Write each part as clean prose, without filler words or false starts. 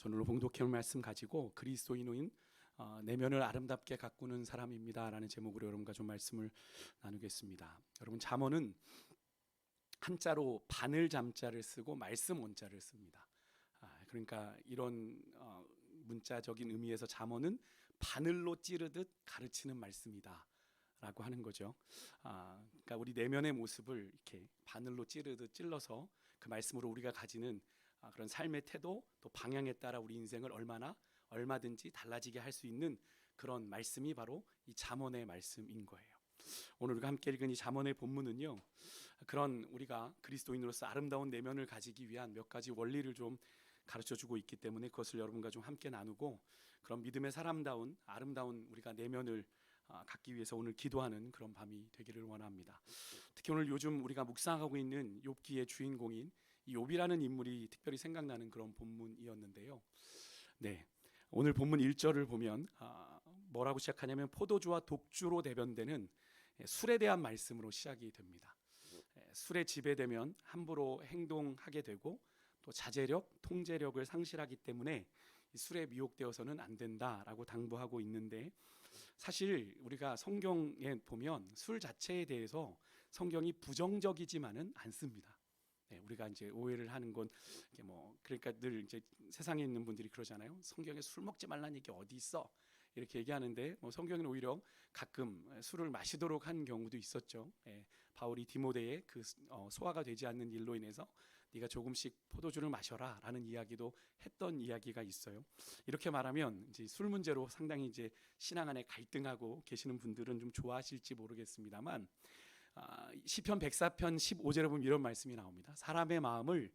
오늘로 봉독해올 말씀 가지고 그리스도인인 내면을 아름답게 가꾸는 사람입니다 라는 제목으로 여러분과 좀 말씀을 나누겠습니다. 여러분, 잠언은 한자로 바늘 잠자를 쓰고 말씀 원자를 씁니다. 그러니까 이런 문자적인 의미에서 잠언은 바늘로 찌르듯 가르치는 말씀이다 라고 하는 거죠. 그러니까 우리 내면의 모습을 이렇게 바늘로 찌르듯 찔러서 그 말씀으로 우리가 가지는 그런 삶의 태도, 또 방향에 따라 우리 인생을 얼마든지 달라지게 할 수 있는 그런 말씀이 바로 이 잠언의 말씀인 거예요. 오늘 우리가 함께 읽은 이 잠언의 본문은요, 그런 우리가 그리스도인으로서 아름다운 내면을 가지기 위한 몇 가지 원리를 좀 가르쳐주고 있기 때문에 그것을 여러분과 좀 함께 나누고, 그런 믿음의 사람다운 아름다운 우리가 내면을 갖기 위해서 오늘 기도하는 그런 밤이 되기를 원합니다. 특히 오늘 요즘 우리가 묵상하고 있는 욥기의 주인공인 이 욥이라는 인물이 특별히 생각나는 그런 본문이었는데요. 네, 오늘 본문 1절을 보면 뭐라고 시작하냐면 포도주와 독주로 대변되는 술에 대한 말씀으로 시작이 됩니다. 술에 지배되면 함부로 행동하게 되고 또 자제력, 통제력을 상실하기 때문에 술에 미혹되어서는 안 된다라고 당부하고 있는데, 사실 우리가 성경에 보면 술 자체에 대해서 성경이 부정적이지만은 않습니다. 우리가 이제 오해를 하는 건 그러니까 늘 이제 세상에 있는 분들이 그러잖아요. 성경에 술 먹지 말라는 얘기 어디 있어? 이렇게 얘기하는데 성경은 오히려 가끔 술을 마시도록 한 경우도 있었죠. 바울이 디모데의 그 소화가 되지 않는 일로 인해서 네가 조금씩 포도주를 마셔라 라는 이야기도 했던 이야기가 있어요. 이렇게 말하면 이제 술 문제로 상당히 이제 신앙 안에 갈등하고 계시는 분들은 좀 좋아하실지 모르겠습니다만, 시편 104편 15절에 보면 이런 말씀이 나옵니다. 사람의 마음을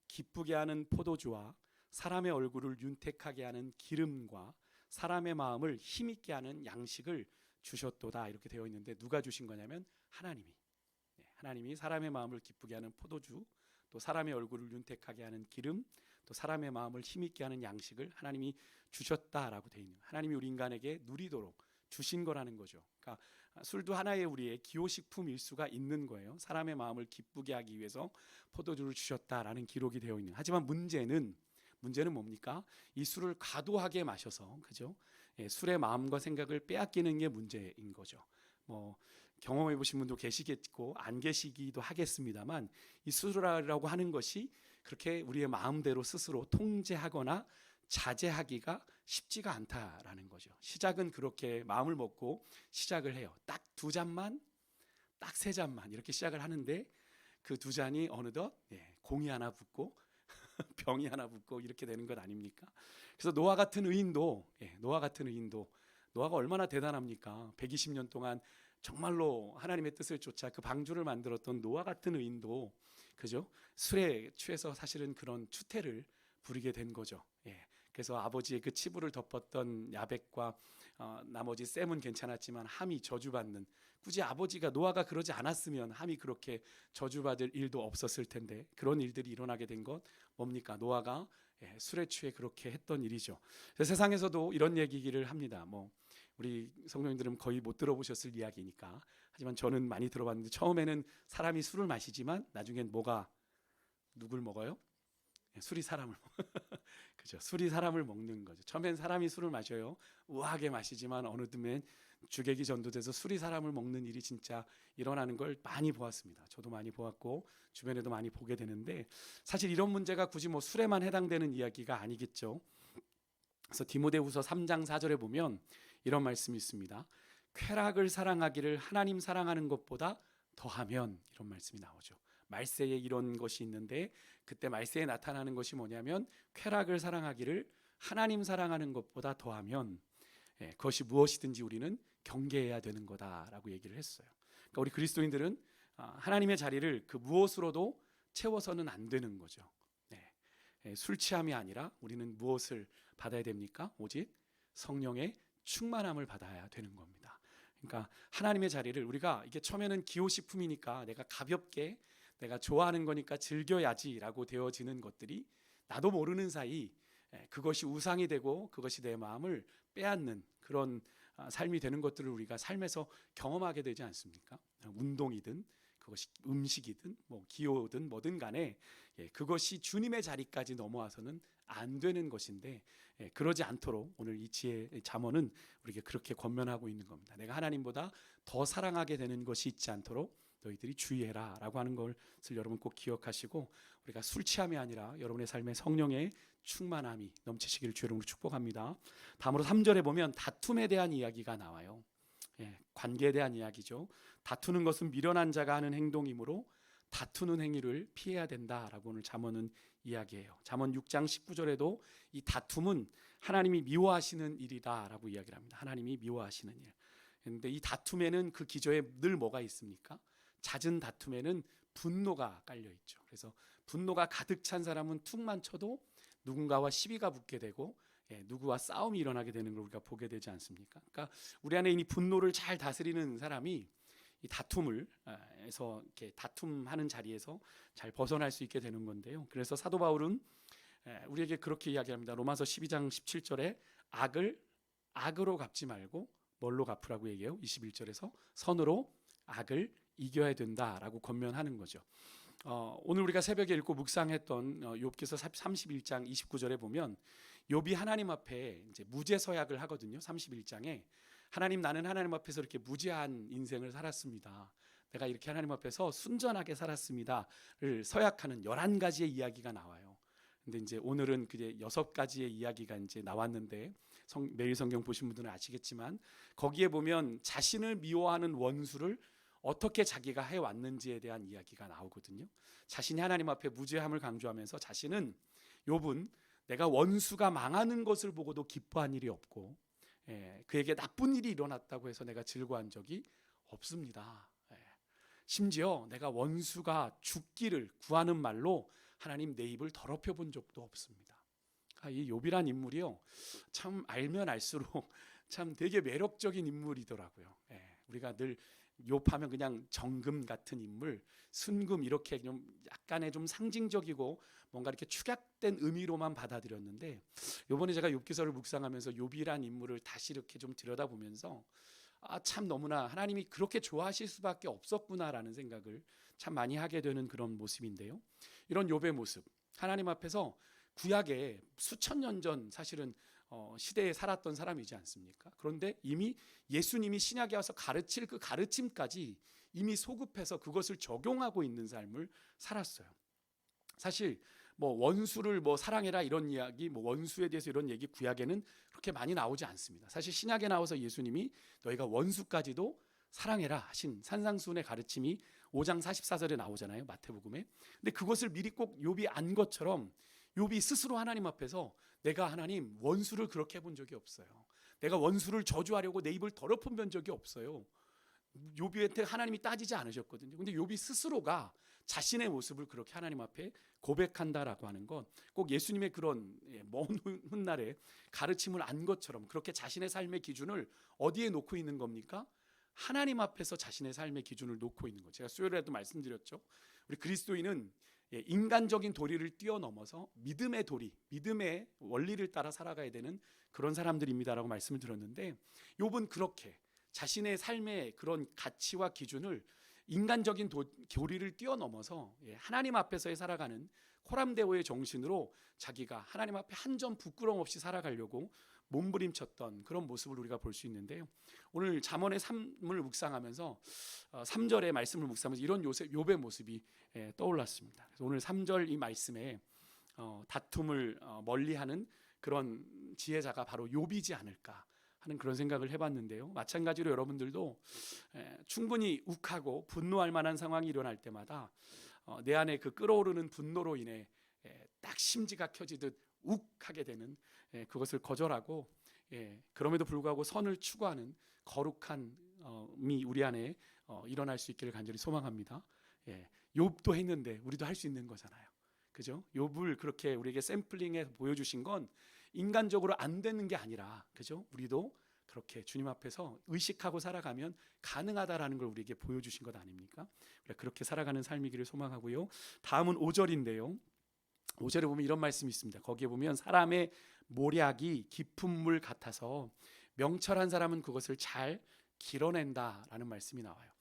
기쁘게 하는 포도주와 사람의 얼굴을 윤택하게 하는 기름과 사람의 마음을 힘있게 하는 양식을 주셨도다, 이렇게 되어 있는데, 누가 주신 거냐면 하나님이 사람의 마음을 기쁘게 하는 포도주, 또 사람의 얼굴을 윤택하게 하는 기름, 또 사람의 마음을 힘있게 하는 양식을 하나님이 주셨다라고 되어 있는, 하나님이 우리 인간에게 누리도록 주신 거라는 거죠. 그러니까 술도 하나의 우리의 기호식품일 수가 있는 거예요. 사람의 마음을 기쁘게 하기 위해서 포도주를 주셨다라는 기록이 되어 있는. 하지만 문제는 뭡니까? 이 술을 과도하게 마셔서, 그죠? 술의 마음과 생각을 빼앗기는 게 문제인 거죠. 경험해 보신 분도 계시겠고 안 계시기도 하겠습니다만, 이 술이라고 하는 것이 그렇게 우리의 마음대로 스스로 통제하거나 자제하기가 쉽지가 않다라는 거죠. 시작은 그렇게 마음을 먹고 시작을 해요. 딱 2잔만, 딱 3잔만 이렇게 시작을 하는데, 그 2잔이 어느덧 공이 하나 붙고 병이 하나 붙고 이렇게 되는 것 아닙니까? 그래서 노아 같은 의인도 노아가 얼마나 대단합니까? 120년 동안 정말로 하나님의 뜻을 쫓아 그 방주를 만들었던 노아 같은 의인도, 그죠? 술에 취해서 사실은 그런 추태를 부리게 된 거죠. 그래서 아버지의 그 치부를 덮었던 야벳과 나머지 셈은 괜찮았지만 함이 저주받는, 굳이 아버지가 노아가 그러지 않았으면 함이 그렇게 저주받을 일도 없었을 텐데, 그런 일들이 일어나게 된 것 뭡니까? 노아가 술에 취해 그렇게 했던 일이죠. 세상에서도 이런 얘기를 합니다. 우리 성도님들은 거의 못 들어보셨을 이야기니까, 하지만 저는 많이 들어봤는데, 처음에는 사람이 술을 마시지만 나중엔 누굴 먹어요? 술이 사람을 그죠? 술이 사람을 먹는 거죠. 처음엔 사람이 술을 마셔요. 우아하게 마시지만 어느 쯤엔 주객이 전도돼서 술이 사람을 먹는 일이 진짜 일어나는 걸 많이 보았습니다. 저도 많이 보았고 주변에도 많이 보게 되는데, 사실 이런 문제가 굳이 술에만 해당되는 이야기가 아니겠죠. 그래서 디모데후서 3장 4절에 보면 이런 말씀이 있습니다. 쾌락을 사랑하기를 하나님 사랑하는 것보다 더하면, 이런 말씀이 나오죠. 말세에 이런 것이 있는데, 그때 말세에 나타나는 것이 뭐냐면 쾌락을 사랑하기를 하나님 사랑하는 것보다 더하면 그것이 무엇이든지 우리는 경계해야 되는 거다라고 얘기를 했어요. 그러니까 우리 그리스도인들은 하나님의 자리를 그 무엇으로도 채워서는 안 되는 거죠. 술 취함이 아니라 우리는 무엇을 받아야 됩니까? 오직 성령의 충만함을 받아야 되는 겁니다. 그러니까 하나님의 자리를 우리가, 이게 처음에는 기호식품이니까 내가 가볍게 내가 좋아하는 거니까 즐겨야지라고 되어지는 것들이 나도 모르는 사이 그것이 우상이 되고 그것이 내 마음을 빼앗는 그런 삶이 되는 것들을 우리가 삶에서 경험하게 되지 않습니까? 운동이든 그것이 음식이든 기호든 뭐든 간에 그것이 주님의 자리까지 넘어와서는 안 되는 것인데, 그러지 않도록 오늘 이 지혜 잠언은 우리에게 그렇게 권면하고 있는 겁니다. 내가 하나님보다 더 사랑하게 되는 것이 있지 않도록 너희들이 주의해라 라고 하는 것을 여러분 꼭 기억하시고, 우리가 술 취함이 아니라 여러분의 삶에 성령의 충만함이 넘치시기를 주 이름으로 축복합니다. 다음으로 3절에 보면 다툼에 대한 이야기가 나와요. 관계에 대한 이야기죠. 다투는 것은 미련한 자가 하는 행동이므로 다투는 행위를 피해야 된다라고 오늘 잠언은 이야기해요. 잠언 6장 19절에도 이 다툼은 하나님이 미워하시는 일이다라고 이야기를 합니다. 하나님이 미워하시는 일. 그런데 이 다툼에는 그 기저에 늘 뭐가 있습니까? 잦은 다툼에는 분노가 깔려 있죠. 그래서 분노가 가득 찬 사람은 툭만 쳐도 누군가와 시비가 붙게 되고, 누구와 싸움이 일어나게 되는 걸 우리가 보게 되지 않습니까? 그러니까 우리 안에 이 분노를 잘 다스리는 사람이 이 다툼을 에서 이렇게 다툼하는 자리에서 잘 벗어날 수 있게 되는 건데요. 그래서 사도 바울은 우리에게 그렇게 이야기합니다. 로마서 12장 17절에 악을 악으로 갚지 말고 뭘로 갚으라고 얘기해요? 21절에서 선으로 악을 이겨야 된다라고 권면하는 거죠. 오늘 우리가 새벽에 읽고 묵상했던 욥기서 31장 29절에 보면 욥이 하나님 앞에 이제 무죄서약을 하거든요. 31장에 하나님, 나는 하나님 앞에서 이렇게 무죄한 인생을 살았습니다. 내가 이렇게 하나님 앞에서 순전하게 살았습니다를 서약하는 11가지의 이야기가 나와요. 근데 이제 오늘은 그게 6가지의 이야기가 이제 나왔는데, 매일 성경 보신 분들은 아시겠지만 거기에 보면 자신을 미워하는 원수를 어떻게 자기가 해왔는지에 대한 이야기가 나오거든요. 자신이 하나님 앞에 무죄함을 강조하면서 자신은, 욥은 내가 원수가 망하는 것을 보고도 기뻐한 일이 없고, 그에게 나쁜 일이 일어났다고 해서 내가 즐거워한 적이 없습니다. 심지어 내가 원수가 죽기를 구하는 말로 하나님 내 입을 더럽혀 본 적도 없습니다. 이 욥이란 인물이요, 참 알면 알수록 참 되게 매력적인 인물이더라고요. 우리가 늘 욥하면 그냥 정금 같은 인물, 순금 이렇게 좀 약간의 좀 상징적이고 뭔가 이렇게 축약된 의미로만 받아들였는데, 이번에 제가 욥기서를 묵상하면서 욥이란 인물을 다시 이렇게 좀 들여다보면서 참 너무나 하나님이 그렇게 좋아하실 수밖에 없었구나라는 생각을 참 많이 하게 되는 그런 모습인데요. 이런 욥의 모습, 하나님 앞에서 구약에 수천 년 전 사실은 시대에 살았던 사람이지 않습니까? 그런데 이미 예수님이 신약에 와서 가르칠 그 가르침까지 이미 소급해서 그것을 적용하고 있는 삶을 살았어요. 사실 뭐 원수를 뭐 사랑해라 이런 이야기, 뭐 원수에 대해서 이런 얘기 구약에는 그렇게 많이 나오지 않습니다. 사실 신약에 나와서 예수님이 너희가 원수까지도 사랑해라 하신 산상수훈의 가르침이 5장 44절에 나오잖아요, 마태복음에. 근데 그것을 미리 꼭 욥이 안 것처럼 욥이 스스로 하나님 앞에서 내가 하나님 원수를 그렇게 해본 적이 없어요. 내가 원수를 저주하려고 내 입을 더럽힌 본 적이 없어요. 욥한테 하나님이 따지지 않으셨거든요. 근데 욥이 스스로가 자신의 모습을 그렇게 하나님 앞에 고백한다라고 하는 건 꼭 예수님의 그런 먼 훗날에 가르침을 안 것처럼 그렇게 자신의 삶의 기준을 어디에 놓고 있는 겁니까? 하나님 앞에서 자신의 삶의 기준을 놓고 있는 거죠. 제가 수요일에도 말씀드렸죠. 우리 그리스도인은 인간적인 도리를 뛰어넘어서 믿음의 도리, 믿음의 원리를 따라 살아가야 되는 그런 사람들입니다라고 말씀을 드렸는데, 욥은 그렇게 자신의 삶의 그런 가치와 기준을 인간적인 도리를 뛰어넘어서 하나님 앞에서의 살아가는 코람데오의 정신으로 자기가 하나님 앞에 한 점 부끄러움 없이 살아가려고 몸부림쳤던 그런 모습을 우리가 볼 수 있는데요. 오늘 잠언의 삶을 묵상하면서 3절의 말씀을 묵상하면서 이런 욥의 모습이 떠올랐습니다. 그래서 오늘 3절 이 말씀에 다툼을 멀리하는 그런 지혜자가 바로 욥이지 않을까 하는 그런 생각을 해봤는데요. 마찬가지로 여러분들도 충분히 욱하고 분노할 만한 상황이 일어날 때마다 내 안에 그 끓어오르는 분노로 인해 딱 심지가 켜지듯 욱하게 되는, 그것을 거절하고 그럼에도 불구하고 선을 추구하는 거룩함이 우리 안에 일어날 수 있기를 간절히 소망합니다. 욥도 했는데 우리도 할 수 있는 거잖아요. 그죠? 욥을 그렇게 우리에게 샘플링해 보여주신 건 인간적으로 안 되는 게 아니라, 그죠? 우리도 그렇게 주님 앞에서 의식하고 살아가면 가능하다라는 걸 우리에게 보여주신 것 아닙니까? 그렇게 살아가는 삶이기를 소망하고요. 다음은 5절인데요. 5절에 보면 이런 말씀이 있습니다. 거기에 보면 사람의 모략이 깊은 물 같아서 명철한 사람은 그것을 잘 길어낸다라는 말씀이 나와요.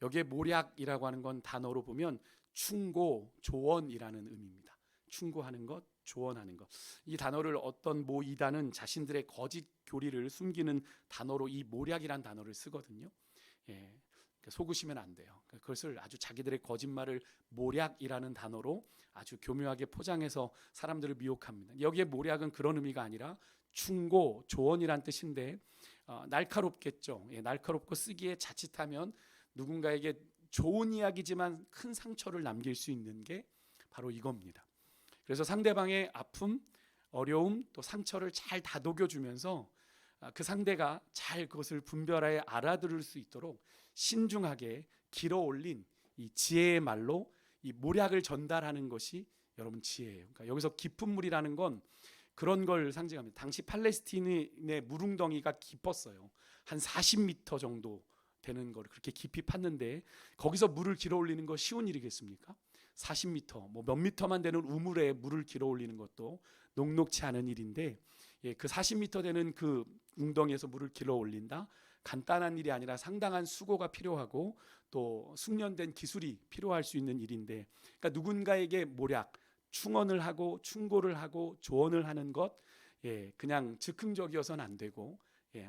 여기에 모략이라고 하는 건 단어로 보면 충고, 조언이라는 의미입니다. 충고하는 것, 조언하는 것. 이 단어를 어떤 모 이단은 자신들의 거짓 교리를 숨기는 단어로 이 모략이란 단어를 쓰거든요. 예, 속으시면 안 돼요. 그것을 아주 자기들의 거짓말을 모략이라는 단어로 아주 교묘하게 포장해서 사람들을 미혹합니다. 여기에 모략은 그런 의미가 아니라 충고, 조언이란 뜻인데 날카롭겠죠. 예, 날카롭고 쓰기에 자칫하면 누군가에게 좋은 이야기지만 큰 상처를 남길 수 있는 게 바로 이겁니다. 그래서 상대방의 아픔, 어려움, 또 상처를 잘 다독여주면서 그 상대가 잘 그것을 분별하여 알아들을 수 있도록 신중하게 길어 올린 이 지혜의 말로 이 모략을 전달하는 것이 여러분 지혜예요. 그러니까 여기서 깊은 물이라는 건 그런 걸 상징합니다. 당시 팔레스틴의 물웅덩이가 깊었어요. 한 40m 정도 되는 걸 그렇게 깊이 팠는데 거기서 물을 길어 올리는 거 쉬운 일이겠습니까? 40m, 뭐 몇 미터만 되는 우물에 물을 길어 올리는 것도 녹록치 않은 일인데 그 40m 되는 그 웅덩이에서 물을 길어 올린다? 간단한 일이 아니라 상당한 수고가 필요하고 또 숙련된 기술이 필요할 수 있는 일인데, 그러니까 누군가에게 모략, 충언을 하고 충고를 하고 조언을 하는 것, 그냥 즉흥적이어서는 안 되고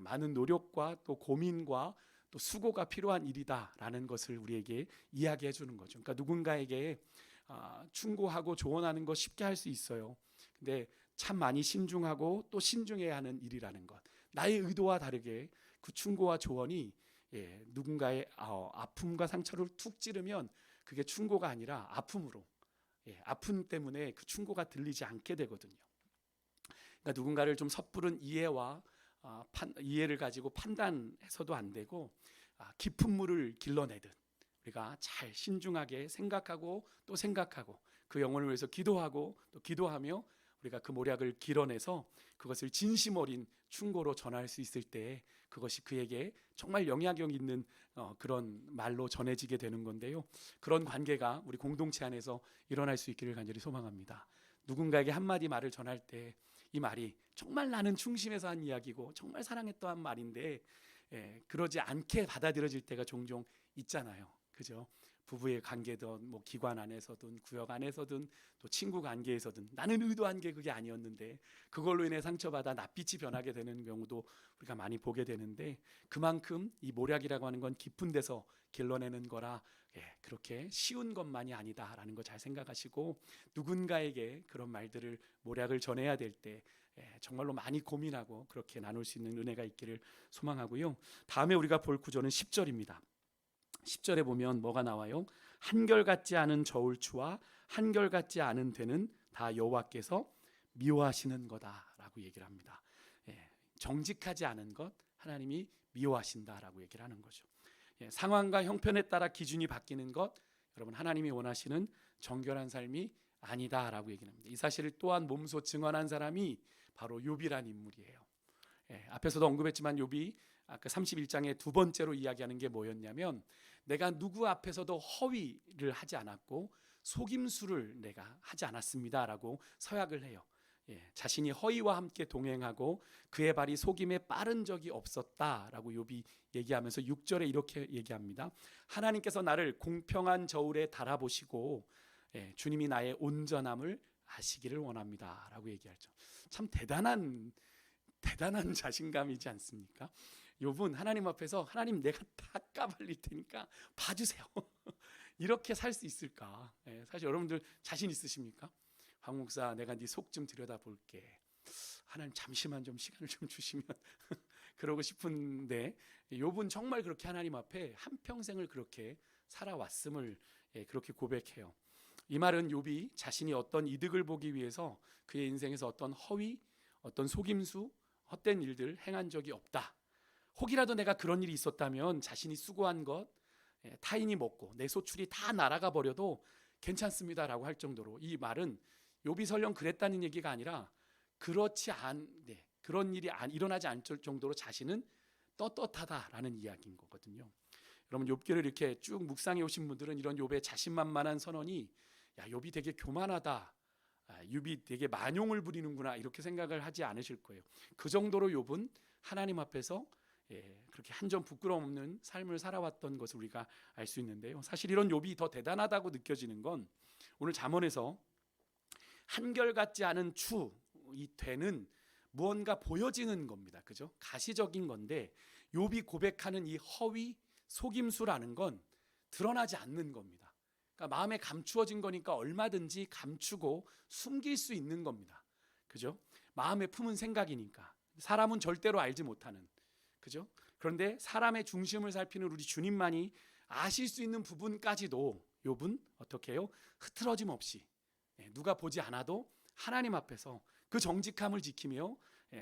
많은 노력과 또 고민과 또 수고가 필요한 일이다라는 것을 우리에게 이야기해 주는 거죠. 그러니까 누군가에게 충고하고 조언하는 거 쉽게 할 수 있어요. 근데 참 많이 신중하고 또 신중해야 하는 일이라는 것. 나의 의도와 다르게 그 충고와 조언이 누군가의 아픔과 상처를 툭 찌르면 그게 충고가 아니라 아픔으로, 아픔 때문에 그 충고가 들리지 않게 되거든요. 그러니까 누군가를 좀 섣부른 이해와 이해를 가지고 판단해서도 안 되고 깊은 물을 길러내듯 우리가 잘 신중하게 생각하고 또 생각하고 그 영혼을 위해서 기도하고 또 기도하며 우리가 그 모략을 길어내서 그것을 진심 어린 충고로 전할 수 있을 때 그것이 그에게 정말 영향력 있는 그런 말로 전해지게 되는 건데요. 그런 관계가 우리 공동체 안에서 일어날 수 있기를 간절히 소망합니다. 누군가에게 한마디 말을 전할 때 이 말이 정말 나는 중심에서 한 이야기고 정말 사랑했던 말인데 그러지 않게 받아들여질 때가 종종 있잖아요. 그죠? 부부의 관계든 뭐 기관 안에서든 구역 안에서든 또 친구 관계에서든 나는 의도한 게 그게 아니었는데 그걸로 인해 상처받아 낯빛이 변하게 되는 경우도 우리가 많이 보게 되는데, 그만큼 이 모략이라고 하는 건 깊은 데서 길러내는 거라 그렇게 쉬운 것만이 아니다라는 거 잘 생각하시고 누군가에게 그런 말들을 모략을 전해야 될 때 정말로 많이 고민하고 그렇게 나눌 수 있는 은혜가 있기를 소망하고요. 다음에 우리가 볼 구절은 10절입니다. 10절에 보면 뭐가 나와요? 한결같지 않은 저울추와 한결같지 않은 대는 다 여호와께서 미워하시는 거다라고 얘기를 합니다. 정직하지 않은 것 하나님이 미워하신다라고 얘기를 하는 거죠. 상황과 형편에 따라 기준이 바뀌는 것, 여러분 하나님이 원하시는 정결한 삶이 아니다라고 얘기를 합니다. 이 사실을 또한 몸소 증언한 사람이 바로 욥이란 인물이에요. 앞에서도 언급했지만 욥이 아까 31장에 두 번째로 이야기하는 게 뭐였냐면 내가 누구 앞에서도 허위를 하지 않았고 속임수를 내가 하지 않았습니다라고 서약을 해요. 자신이 허위와 함께 동행하고 그의 발이 속임에 빠른 적이 없었다라고 욥이 얘기하면서 6절에 이렇게 얘기합니다. 하나님께서 나를 공평한 저울에 달아보시고 주님이 나의 온전함을 아시기를 원합니다라고 얘기하죠. 참 대단한 자신감이지 않습니까? 욥은 하나님 앞에서 하나님 내가 다 까발릴 테니까 봐주세요. 이렇게 살 수 있을까? 사실 여러분들 자신 있으십니까? 황 목사 내가 네 속 좀 들여다볼게. 하나님 잠시만 좀 시간을 좀 주시면 그러고 싶은데 욥은 정말 그렇게 하나님 앞에 한평생을 그렇게 살아왔음을 그렇게 고백해요. 이 말은 욥이 자신이 어떤 이득을 보기 위해서 그의 인생에서 어떤 허위, 어떤 속임수, 헛된 일들 행한 적이 없다. 혹이라도 내가 그런 일이 있었다면 자신이 수고한 것 타인이 먹고 내 소출이 다 날아가 버려도 괜찮습니다라고 할 정도로, 이 말은 욥이 설령 그랬다는 얘기가 아니라 그런 일이 일어나지 않을 정도로 자신은 떳떳하다라는 이야기인 거거든요. 여러분 욥기를 이렇게 쭉 묵상해 오신 분들은 이런 욥의 자신만만한 선언이 야 욥이 되게 교만하다, 욥이 되게 만용을 부리는구나 이렇게 생각을 하지 않으실 거예요. 그 정도로 욥은 하나님 앞에서 그렇게 한 점 부끄러움 없는 삶을 살아왔던 것을 우리가 알 수 있는데요. 사실 이런 욥이 더 대단하다고 느껴지는 건 오늘 잠언에서 한결같지 않은 이 되는 무언가 보여지는 겁니다. 그죠? 가시적인 건데 욥이 고백하는 이 허위 속임수라는 건 드러나지 않는 겁니다. 그러니까 마음에 감추어진 거니까 얼마든지 감추고 숨길 수 있는 겁니다. 그죠? 마음에 품은 생각이니까 사람은 절대로 알지 못하는, 그죠? 그런데 사람의 중심을 살피는 우리 주님만이 아실 수 있는 부분까지도 욥은 어떻게 해요? 흐트러짐 없이 누가 보지 않아도 하나님 앞에서 그 정직함을 지키며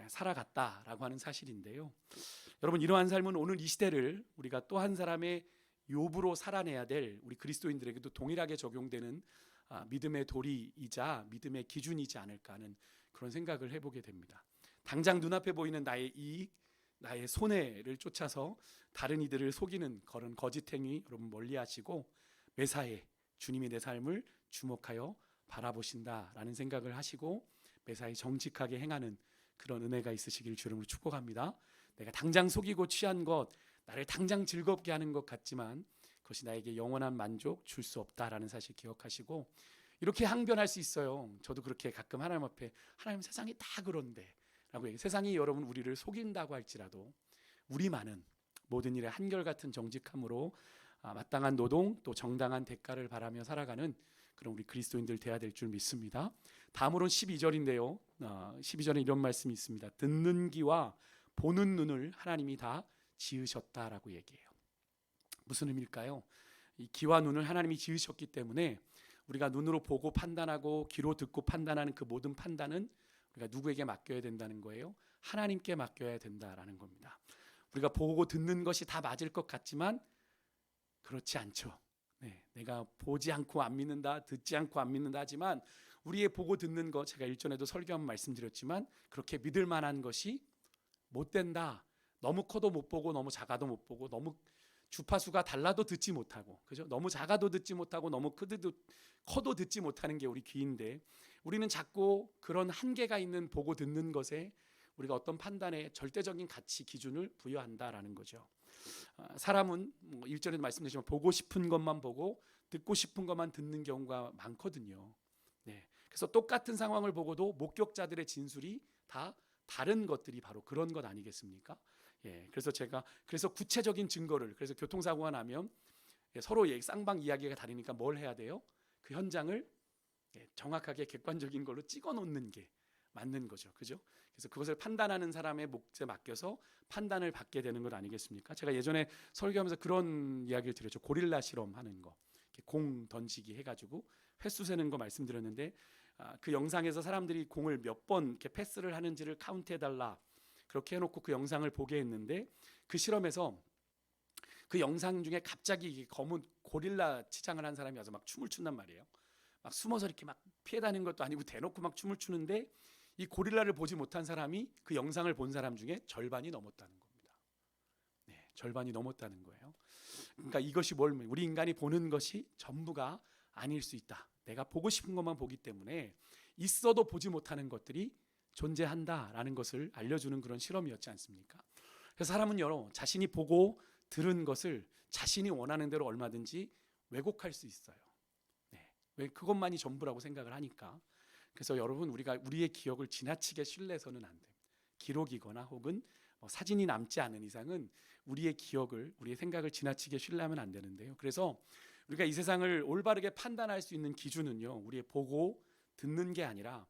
살아갔다라고 하는 사실인데요. 여러분, 이러한 삶은 오늘 이 시대를 우리가 또 한 사람의 욥으로 살아내야 될 우리 그리스도인들에게도 동일하게 적용되는 믿음의 도리이자 믿음의 기준이지 않을까 하는 그런 생각을 해보게 됩니다. 당장 눈앞에 보이는 나의 이익, 나의 손해를 쫓아서 다른 이들을 속이는 그런 거짓 행위 여러분 멀리하시고 매사에 주님이 내 삶을 주목하여 바라보신다라는 생각을 하시고 매사에 정직하게 행하는 그런 은혜가 있으시길 주름으로 축복합니다. 내가 당장 속이고 취한 것, 나를 당장 즐겁게 하는 것 같지만 그것이 나에게 영원한 만족 줄 수 없다라는 사실 기억하시고 이렇게 항변할 수 있어요. 저도 그렇게 가끔 하나님 앞에 하나님 세상이 다 그런데 라고 얘기해요. 세상이 여러분 우리를 속인다고 할지라도 우리만은 모든 일에 한결같은 정직함으로 마땅한 노동 또 정당한 대가를 바라며 살아가는 그런 우리 그리스도인들 돼야 될 줄 믿습니다. 다음으로는 12절인데요. 12절에 이런 말씀이 있습니다. 듣는 귀와 보는 눈을 하나님이 다 지으셨다라고 얘기해요. 무슨 의미일까요? 이 귀와 눈을 하나님이 지으셨기 때문에 우리가 눈으로 보고 판단하고 귀로 듣고 판단하는 그 모든 판단은 우리가 누구에게 맡겨야 된다는 거예요? 하나님께 맡겨야 된다라는 겁니다. 우리가 보고 듣는 것이 다 맞을 것 같지만 그렇지 않죠. 내가 보지 않고 안 믿는다, 듣지 않고 안 믿는다 하지만 우리의 보고 듣는 것, 제가 일전에도 설교하면 말씀드렸지만 그렇게 믿을 만한 것이 못 된다. 너무 커도 못 보고 너무 작아도 못 보고 너무 주파수가 달라도 듣지 못하고, 그죠? 너무 작아도 듣지 못하고 너무 커도 듣지 못하는 게 우리 귀인데 우리는 자꾸 그런 한계가 있는 보고 듣는 것에 우리가 어떤 판단에 절대적인 가치 기준을 부여한다라는 거죠. 사람은 일전에도 말씀드렸지만 보고 싶은 것만 보고 듣고 싶은 것만 듣는 경우가 많거든요. 그래서 똑같은 상황을 보고도 목격자들의 진술이 다 다른 것들이 바로 그런 것 아니겠습니까? 그래서 구체적인 증거를, 그래서 교통사고가 나면 서로 쌍방 이야기가 다르니까 뭘 해야 돼요? 그 현장을 정확하게 객관적인 걸로 찍어 놓는 게 맞는 거죠. 그죠? 그래서 그것을 판단하는 사람의 몫에 맡겨서 판단을 받게 되는 것 아니겠습니까? 제가 예전에 설교하면서 그런 이야기를 드렸죠. 고릴라 실험하는 거. 공 던지기 해가지고 횟수 세는 거 말씀드렸는데 그 영상에서 사람들이 공을 몇 번 이렇게 패스를 하는지를 카운트해달라 그렇게 해놓고 그 영상을 보게 했는데 그 실험에서 그 영상 중에 갑자기 검은 고릴라 치장을 한 사람이 와서 막 춤을 춘단 말이에요. 막 숨어서 이렇게 막 피해 다니는 것도 아니고 대놓고 막 춤을 추는데 이 고릴라를 보지 못한 사람이 그 영상을 본 사람 중에 절반이 넘었다는 겁니다. 절반이 넘었다는 거예요. 그러니까 이것이 우리 인간이 보는 것이 전부가 아닐 수 있다. 내가 보고 싶은 것만 보기 때문에 있어도 보지 못하는 것들이 존재한다라는 것을 알려주는 그런 실험이었지 않습니까? 그래서 사람은 자신이 보고 들은 것을 자신이 원하는 대로 얼마든지 왜곡할 수 있어요. 왜 그것만이 전부라고 생각을 하니까. 그래서 여러분 우리가 우리의 기억을 지나치게 신뢰해서는 안 됩니다. 기록이거나 혹은 사진이 남지 않은 이상은 우리의 기억을, 우리의 생각을 지나치게 신뢰하면 안 되는데요. 그래서 우리가 이 세상을 올바르게 판단할 수 있는 기준은요, 우리의 보고 듣는 게 아니라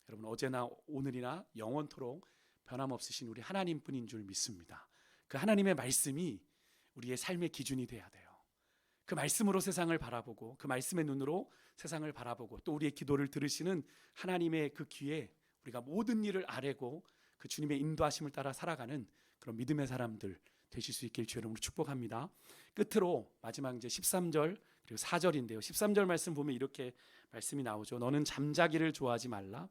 여러분 어제나 오늘이나 영원토록 변함없으신 우리 하나님뿐인 줄 믿습니다. 그 하나님의 말씀이 우리의 삶의 기준이 돼야 돼요. 그 말씀으로 세상을 바라보고 그 말씀의 눈으로 세상을 바라보고 또 우리의 기도를 들으시는 하나님의 그 귀에 우리가 모든 일을 아뢰고 그 주님의 인도하심을 따라 살아가는 그런 믿음의 사람들 되실 수 있길 주의 이름으로 축복합니다. 끝으로 마지막 이제 13절 그리고 4절인데요. 13절 말씀 보면 이렇게 말씀이 나오죠. 너는 잠자기를 좋아하지 말라.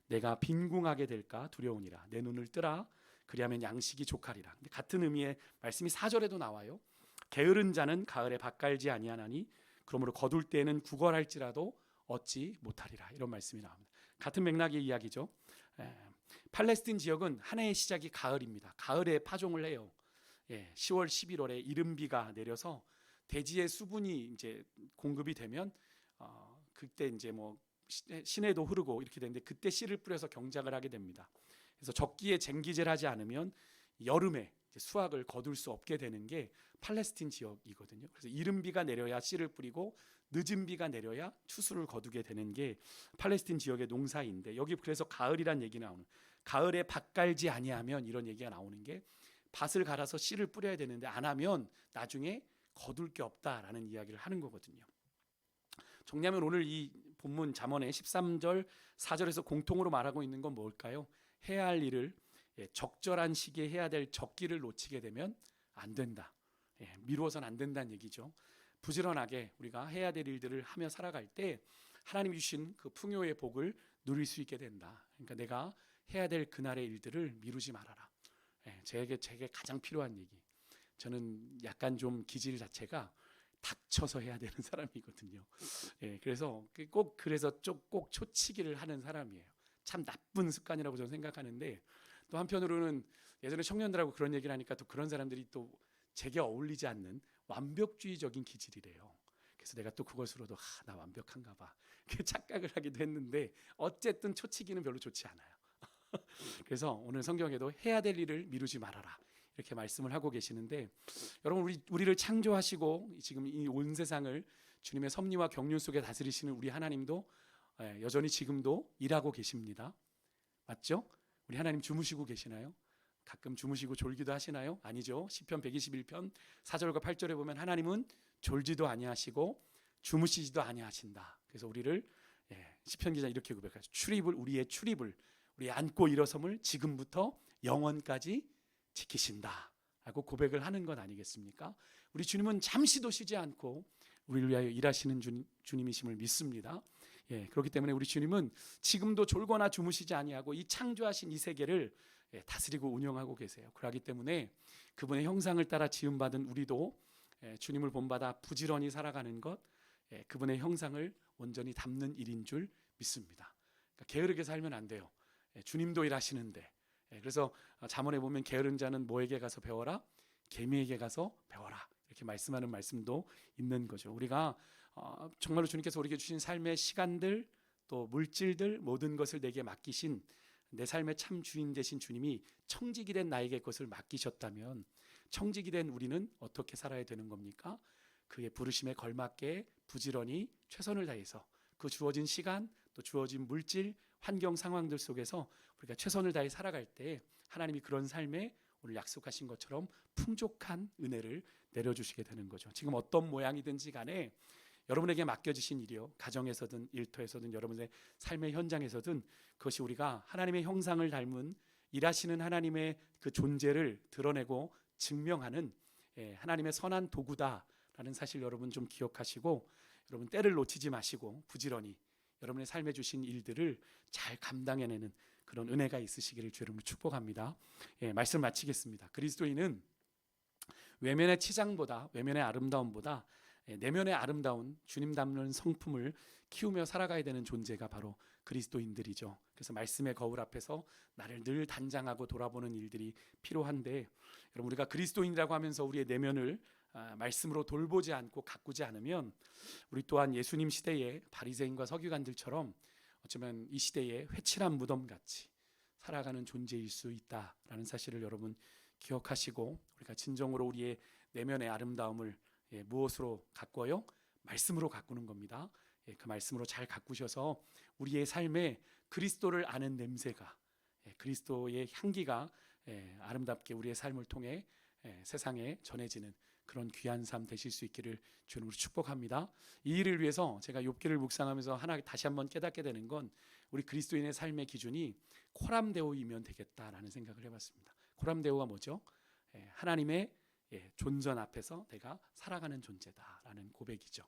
내가 빈궁하게 될까 두려우니라. 내 눈을 뜨라. 그리하면 양식이 족하리라. 같은 의미의 말씀이 4절에도 나와요. 게으른 자는 가을에 밭 갈지 아니하나니 그러므로 거둘 때에는 구걸할지라도 얻지 못하리라. 이런 말씀이 나옵니다. 같은 맥락의 이야기죠. 팔레스틴 지역은 한 해의 시작이 가을입니다. 가을에 파종을 해요. 10월, 11월에 이른비가 내려서 대지의 수분이 이제 공급이 되면 그때 이제 뭐 시내도 흐르고 이렇게 되는데 그때 씨를 뿌려서 경작을 하게 됩니다. 그래서 적기에 쟁기질 하지 않으면 여름에 수확을 거둘 수 없게 되는 게 팔레스틴 지역이거든요. 그래서 이른 비가 내려야 씨를 뿌리고 늦은 비가 내려야 추수를 거두게 되는 게 팔레스틴 지역의 농사인데, 여기 그래서 가을이란 얘기 나오는, 가을에 밭 갈지 아니하면 이런 얘기가 나오는 게 밭을 갈아서 씨를 뿌려야 되는데 안 하면 나중에 거둘 게 없다라는 이야기를 하는 거거든요. 정리하면 오늘 이 본문 잠언의 13절 4절에서 공통으로 말하고 있는 건 뭘까요? 해야 할 일을 적절한 시기에 해야 될 적기를 놓치게 되면 안 된다. 미루어서는 안 된다는 얘기죠. 부지런하게 우리가 해야 될 일들을 하며 살아갈 때 하나님이 주신 그 풍요의 복을 누릴 수 있게 된다. 그러니까 내가 해야 될 그날의 일들을 미루지 말아라. 제게 가장 필요한 얘기. 저는 약간 좀 기질 자체가 닥쳐서 해야 되는 사람이거든요. 그래서 꼭 초치기를 하는 사람이에요. 참 나쁜 습관이라고 저는 생각하는데, 또 한편으로는 예전에 청년들하고 그런 얘기를 하니까 또 그런 사람들이 또 제게 어울리지 않는 완벽주의적인 기질이래요. 그래서 내가 또 그것으로도 나 완벽한가 봐 착각을 하기도 했는데, 어쨌든 초치기는 별로 좋지 않아요. 그래서 오늘 성경에도 해야 될 일을 미루지 말아라 이렇게 말씀을 하고 계시는데, 여러분 우리를 창조하시고 지금 이 온 세상을 주님의 섭리와 경륜 속에 다스리시는 우리 하나님도 여전히 지금도 일하고 계십니다. 맞죠? 우리 하나님 주무시고 계시나요? 가끔 주무시고 졸기도 하시나요? 아니죠. 시편 121편 4절과 8절에 보면 하나님은 졸지도 아니하시고 주무시지도 아니하신다. 그래서 우리를 시편 기자 이렇게 고백하죠. 우리의 출입을, 우리의 앉고 일어섬을 지금부터 영원까지 지키신다 라고 고백을 하는 것 아니겠습니까? 우리 주님은 잠시도 쉬지 않고 우리를 위하여 일하시는 주님이심을 믿습니다. 그렇기 때문에 우리 주님은 지금도 졸거나 주무시지 아니하고 이 창조하신 이 세계를 다스리고 운영하고 계세요. 그렇기 때문에 그분의 형상을 따라 지음받은 우리도 주님을 본받아 부지런히 살아가는 것, 그분의 형상을 온전히 담는 일인 줄 믿습니다. 그러니까 게으르게 살면 안 돼요. 주님도 일하시는데. 그래서 잠언에 보면 게으른 자는 뭐에게 가서 배워라? 개미에게 가서 배워라. 이렇게 말씀하는 말씀도 있는 거죠. 우리가 정말로 주님께서 우리에게 주신 삶의 시간들, 또 물질들, 모든 것을 내게 맡기신 내 삶의 참 주인 되신 주님이 청직이 된 나에게 그것을 맡기셨다면, 청직이 된 우리는 어떻게 살아야 되는 겁니까? 그의 부르심에 걸맞게 부지런히 최선을 다해서 그 주어진 시간, 또 주어진 물질, 환경 상황들 속에서 우리가 최선을 다해 살아갈 때 하나님이 그런 삶에 오늘 약속하신 것처럼 풍족한 은혜를 내려주시게 되는 거죠. 지금 어떤 모양이든지 간에 여러분에게 맡겨지신 일이요, 가정에서든 일터에서든 여러분의 삶의 현장에서든, 그것이 우리가 하나님의 형상을 닮은 일하시는 하나님의 그 존재를 드러내고 증명하는 하나님의 선한 도구다라는 사실 여러분 좀 기억하시고, 여러분 때를 놓치지 마시고 부지런히 여러분의 삶에 주신 일들을 잘 감당해내는 그런 은혜가 있으시기를 주 여러분을 축복합니다. 말씀 마치겠습니다. 그리스도인은 외면의 치장보다, 외면의 아름다움보다 내면의 아름다운 주님 닮는 성품을 키우며 살아가야 되는 존재가 바로 그리스도인들이죠. 그래서 말씀의 거울 앞에서 나를 늘 단장하고 돌아보는 일들이 필요한데, 여러분 우리가 그리스도인이라고 하면서 우리의 내면을 말씀으로 돌보지 않고 가꾸지 않으면 우리 또한 예수님 시대의 바리새인과 서기관들처럼 어쩌면 이 시대의 회칠한 무덤같이 살아가는 존재일 수 있다라는 사실을 여러분 기억하시고, 우리가 진정으로 우리의 내면의 아름다움을 무엇으로 가꿔요? 말씀으로 가꾸는 겁니다. 그 말씀으로 잘 가꾸셔서 우리의 삶에 그리스도를 아는 냄새가, 그리스도의 향기가 아름답게 우리의 삶을 통해 세상에 전해지는 그런 귀한 삶 되실 수 있기를 주님으로 축복합니다. 이 일을 위해서 제가 욥기를 묵상하면서 다시 한번 깨닫게 되는 건, 우리 그리스도인의 삶의 기준이 코람데오이면 되겠다라는 생각을 해봤습니다. 코람데오가 뭐죠? 하나님의 존전 앞에서 내가 살아가는 존재다라는 고백이죠.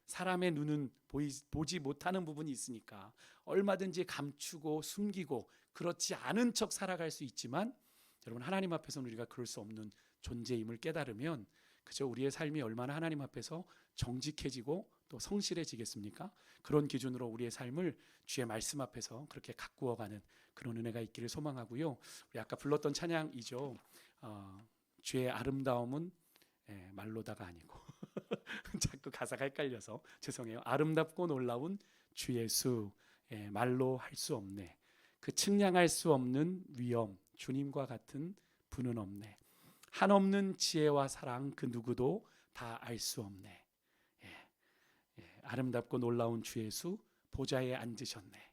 사람의 눈은 보지 못하는 부분이 있으니까 얼마든지 감추고 숨기고 그렇지 않은 척 살아갈 수 있지만, 여러분 하나님 앞에서는 우리가 그럴 수 없는 존재임을 깨달으면 그저 우리의 삶이 얼마나 하나님 앞에서 정직해지고 또 성실해지겠습니까? 그런 기준으로 우리의 삶을 주의 말씀 앞에서 그렇게 가꾸어가는 그런 은혜가 있기를 소망하고요. 우리 아까 불렀던 찬양이죠. 주의 아름다움은 말로다가 아니고 자꾸 가사가 헷갈려서 죄송해요. 아름답고 놀라운 주 예수, 말로 할 수 없네. 그 측량할 수 없는 위엄, 주님과 같은 분은 없네. 한없는 지혜와 사랑 그 누구도 다 알 수 없네. 아름답고 놀라운 주 예수 보좌에 앉으셨네.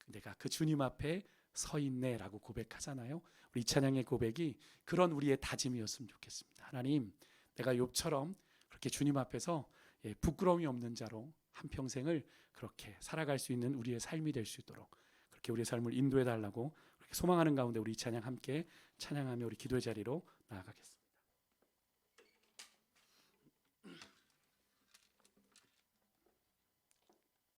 내가 그 주님 앞에 서 있네라고 고백하잖아요. 우리 찬양의 고백이 그런 우리의 다짐이었으면 좋겠습니다. 하나님, 내가 욥처럼 그렇게 주님 앞에서 부끄러움이 없는 자로 한평생을 그렇게 살아갈 수 있는 우리의 삶이 될 수 있도록 그렇게 우리의 삶을 인도해 달라고 그렇게 소망하는 가운데 우리 찬양 함께 찬양하며 우리 기도의 자리로 나아가겠습니다.